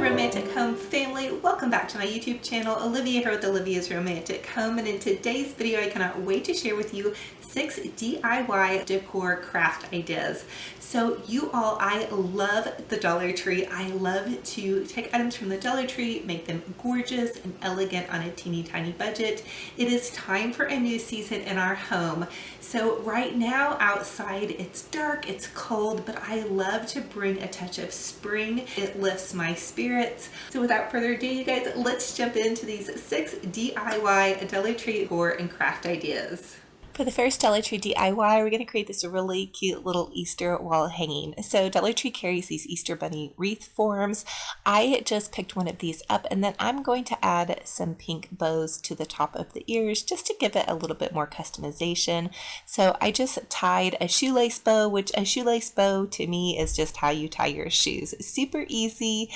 romantic home family, welcome back to my YouTube channel. Olivia here with Olivia's Romantic Home, and in today's video I cannot wait to share with you 6 DIY decor craft ideas. So you all, I love the Dollar Tree. I love to take items from the Dollar Tree, make them gorgeous and elegant on a teeny tiny budget. It is time for a new season in our home. So right now outside it's dark, it's cold, but I love to bring a touch of spring. It lifts my spirits. So without further ado, you guys, let's jump into these 6 DIY Dollar Tree decor and craft ideas. For the first Dollar Tree DIY, we're going to create this really cute little Easter wall hanging. So Dollar Tree carries these Easter bunny wreath forms. I just picked one of these up, and then I'm going to add some pink bows to the top of the ears just to give it a little bit more customization. So I just tied a shoelace bow, which a shoelace bow to me is just how you tie your shoes. Super easy.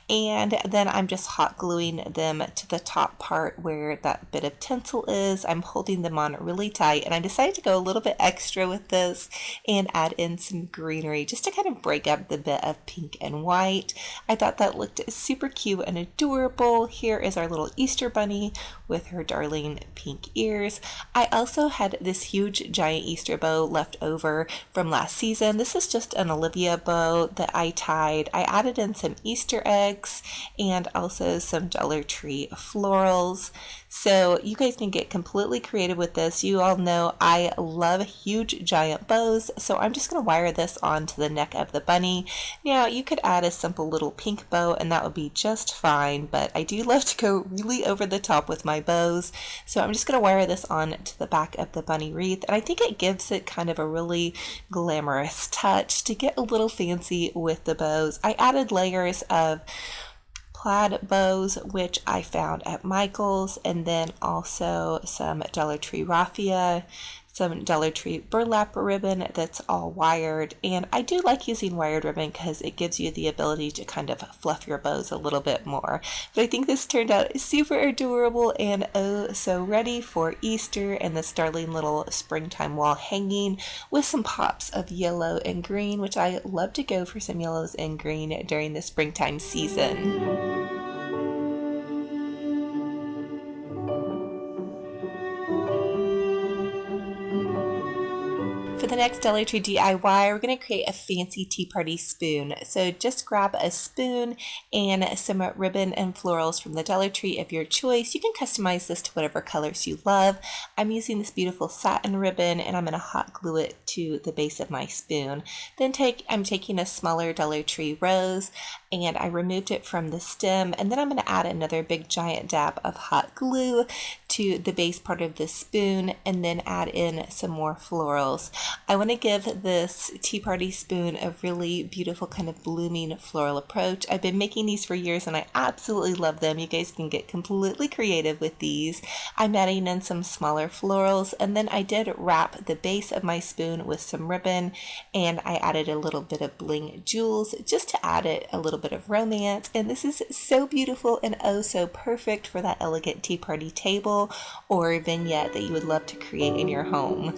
And then I'm just hot gluing them to the top part where that bit of tinsel is. I'm holding them on really tight. And I decided to go a little bit extra with this and add in some greenery just to kind of break up the bit of pink and white. I thought that looked super cute and adorable. Here is our little Easter bunny with her darling pink ears. I also had this huge giant Easter bow left over from last season. This is just an Olivia bow that I tied. I added in some Easter eggs and also some Dollar Tree florals. So you guys can get completely creative with this. You all know I love huge giant bows, so I'm just going to wire this onto the neck of the bunny. Now you could add a simple little pink bow and that would be just fine, but I do love to go really over the top with my bows, so I'm just going to wire this on to the back of the bunny wreath, and I think it gives it kind of a really glamorous touch to get a little fancy with the bows. I added layers of plaid bows, which I found at Michael's, and then also some Dollar Tree raffia, some Dollar Tree burlap ribbon that's all wired. And I do like using wired ribbon because it gives you the ability to kind of fluff your bows a little bit more. But I think this turned out super adorable and oh so ready for Easter, and this darling little springtime wall hanging with some pops of yellow and green, which I love to go for some yellows and green during the springtime season. For the next Dollar Tree DIY, we're going to create a fancy tea party spoon. So just grab a spoon and some ribbon and florals from the Dollar Tree of your choice. You can customize this to whatever colors you love. I'm using this beautiful satin ribbon and I'm going to hot glue it to the base of my spoon. Then I'm taking a smaller Dollar Tree rose and I removed it from the stem, and then I'm going to add another big giant dab of hot glue to the base part of the spoon and then add in some more florals. I want to give this tea party spoon a really beautiful kind of blooming floral approach. I've been making these for years and I absolutely love them. You guys can get completely creative with these. I'm adding in some smaller florals, and then I did wrap the base of my spoon with some ribbon, and I added a little bit of bling jewels just to add it a little bit of romance. And this is so beautiful and oh so perfect for that elegant tea party table or vignette that you would love to create in your home.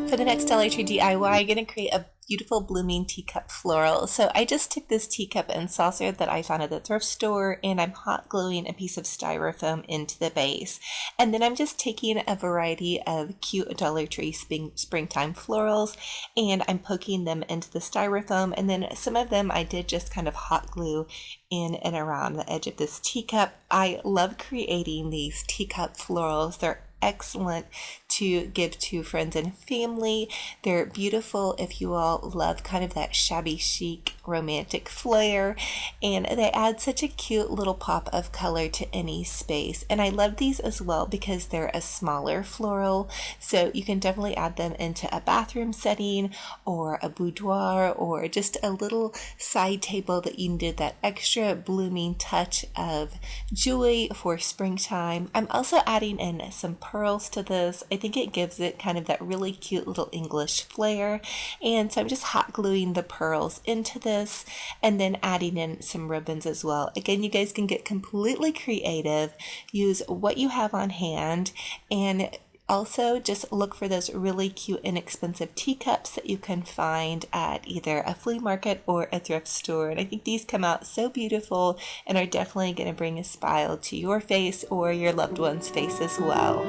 For the next Dollar Tree DIY, I'm going to create a beautiful blooming teacup floral. So I just took this teacup and saucer that I found at the thrift store, and I'm hot gluing a piece of styrofoam into the base. And then I'm just taking a variety of cute Dollar Tree springtime florals and I'm poking them into the styrofoam, and then some of them I did just kind of hot glue in and around the edge of this teacup. I love creating these teacup florals. They're excellent to give to friends and family. They're beautiful if you all love kind of that shabby chic romantic flair, and they add such a cute little pop of color to any space. And I love these as well because they're a smaller floral, so you can definitely add them into a bathroom setting or a boudoir or just a little side table that you needed that extra blooming touch of joy for springtime. I'm also adding in some pearls to this. I think it gives it kind of that really cute little English flair, and so I'm just hot gluing the pearls into this and then adding in some ribbons as well. Again, you guys can get completely creative, use what you have on hand, and Also, just look for those really cute, inexpensive teacups that you can find at either a flea market or a thrift store. And I think these come out so beautiful and are definitely going to bring a smile to your face or your loved one's face as well.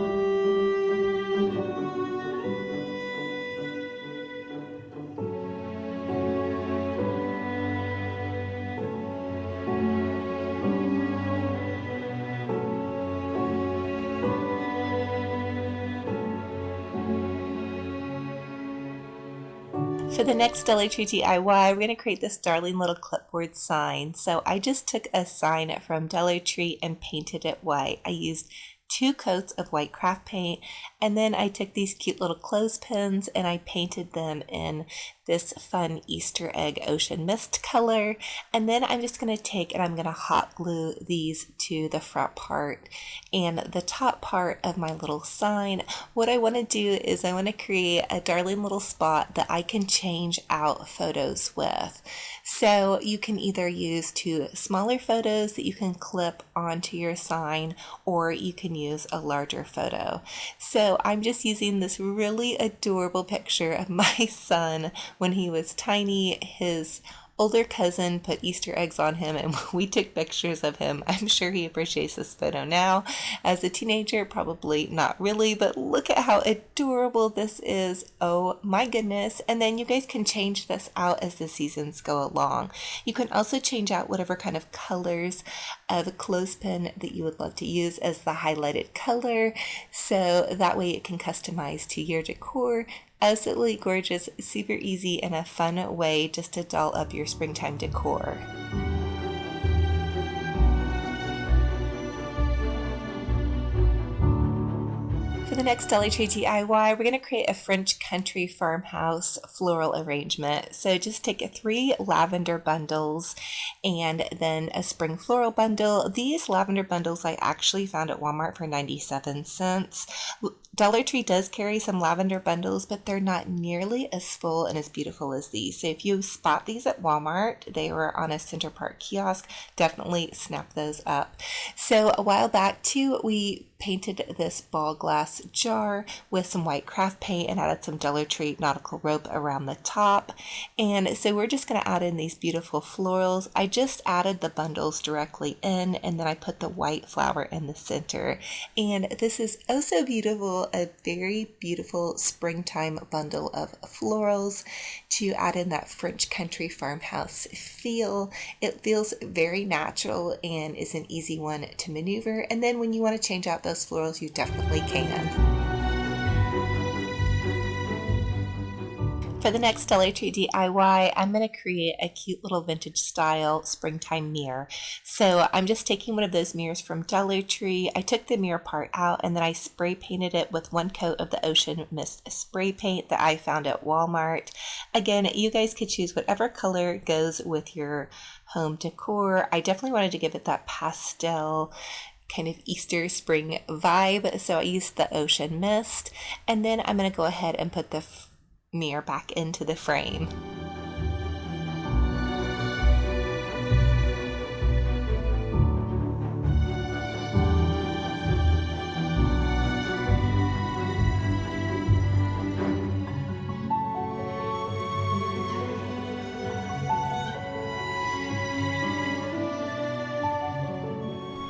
For the next Dollar Tree DIY, we're going to create this darling little clipboard sign. So I just took a sign from Dollar Tree and painted it white. I used 2 coats of white craft paint, and then I took these cute little clothespins and I painted them in this fun Easter egg ocean mist color. And then I'm just going to take and I'm going to hot glue these to the front part and the top part of my little sign. What I want to do is I want to create a darling little spot that I can change out photos with. So you can either use 2 smaller photos that you can clip onto your sign, or you can use a larger photo. So I'm just using this really adorable picture of my son when he was tiny. His older cousin put Easter eggs on him and we took pictures of him. I'm sure he appreciates this photo now. As a teenager, probably not really, but look at how adorable this is. Oh my goodness. And then you guys can change this out as the seasons go along. You can also change out whatever kind of colors of clothespin that you would love to use as the highlighted color. So that way it can customize to your decor. Absolutely gorgeous, super easy, and a fun way just to doll up your springtime decor. For the next Dollar Tree DIY, we're going to create a French country farmhouse floral arrangement. So just take 3 lavender bundles and then a spring floral bundle. These lavender bundles I actually found at Walmart for 97 cents. Dollar Tree does carry some lavender bundles, but they're not nearly as full and as beautiful as these. So if you spot these at Walmart, they were on a Center Park kiosk, definitely snap those up. So a while back too, we painted this ball glass jar with some white craft paint and added some Dollar Tree nautical rope around the top. And so we're just going to add in these beautiful florals. I just added the bundles directly in, and then I put the white flower in the center. And this is oh so beautiful, a very beautiful springtime bundle of florals to add in that French country farmhouse feel. It feels very natural and is an easy one to maneuver. And then when you want to change out those florals, you definitely can. For the next Dollar Tree DIY, I'm going to create a cute little vintage style springtime mirror. So I'm just taking one of those mirrors from Dollar Tree. I took the mirror part out and then I spray painted it with 1 coat of the Ocean Mist spray paint that I found at Walmart. Again, you guys could choose whatever color goes with your home decor. I definitely wanted to give it that pastel kind of Easter spring vibe, so I used the Ocean Mist, and then I'm going to go ahead and put the mirror back into the frame.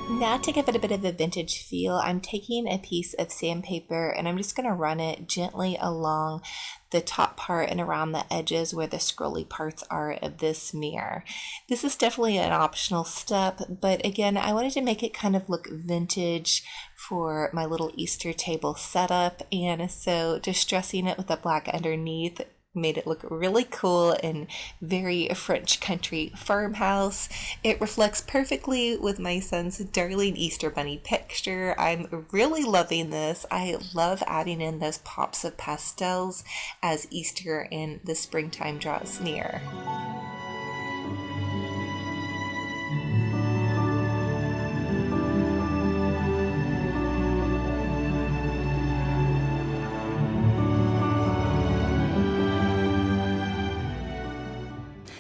Now to give it a bit of a vintage feel, I'm taking a piece of sandpaper and I'm just going to run it gently along the top part and around the edges where the scrolly parts are of this mirror. This is definitely an optional step, but again, I wanted to make it kind of look vintage for my little Easter table setup, and so distressing it with a black underneath made it look really cool and very French country farmhouse. It reflects perfectly with my son's darling Easter bunny picture. I'm really loving this. I love adding in those pops of pastels as Easter and the springtime draws near.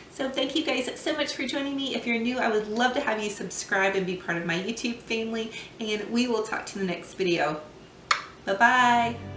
So thank you guys so much for joining me. If you're new, I would love to have you subscribe and be part of my YouTube family, and we will talk to you in the next video. Bye-bye.